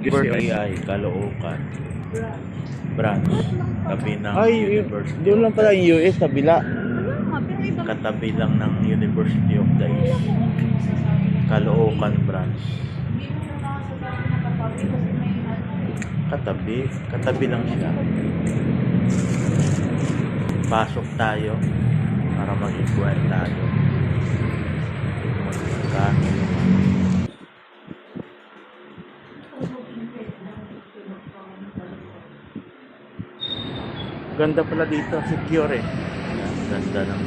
University ay Caloocan branch, tabi ng Ay, University doon lang of pala the yung US, kabila. East. Katabi lang ng University of the East. Caloocan branch. Katabi lang siya. Pasok tayo para mag-inquire tayo. Magkano yung Ganda pala dito, secure eh. ganda ng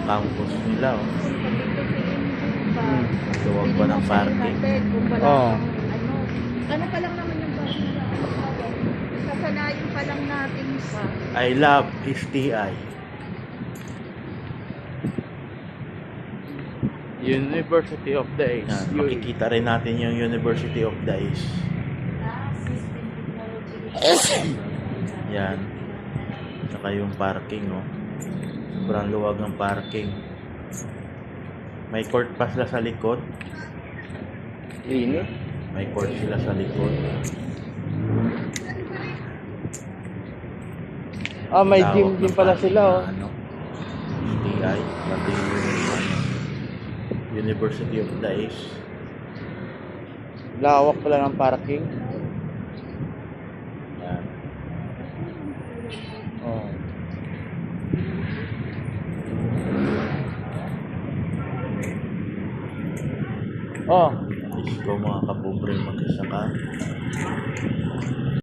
campus nila. Oh. Hmm. Luwag pa ng parking. Oo. Ano pa lang naman yung parking. Sasanayin pa lang natin pa. I love STI. University of the East. Yan, makikita rin natin yung University of the East. Yan. Saka yung parking, oh. Sobrang luwag ng parking. May court pa sila sa likod. Linis. May court sila sa likod. Ah, may Lawak gym ng din pala parking sila oh. na, STI, pati yung University of the East. Lawak pala ng parking. Yan. Oh. Oh, Let's go mga kapobre magsasaka.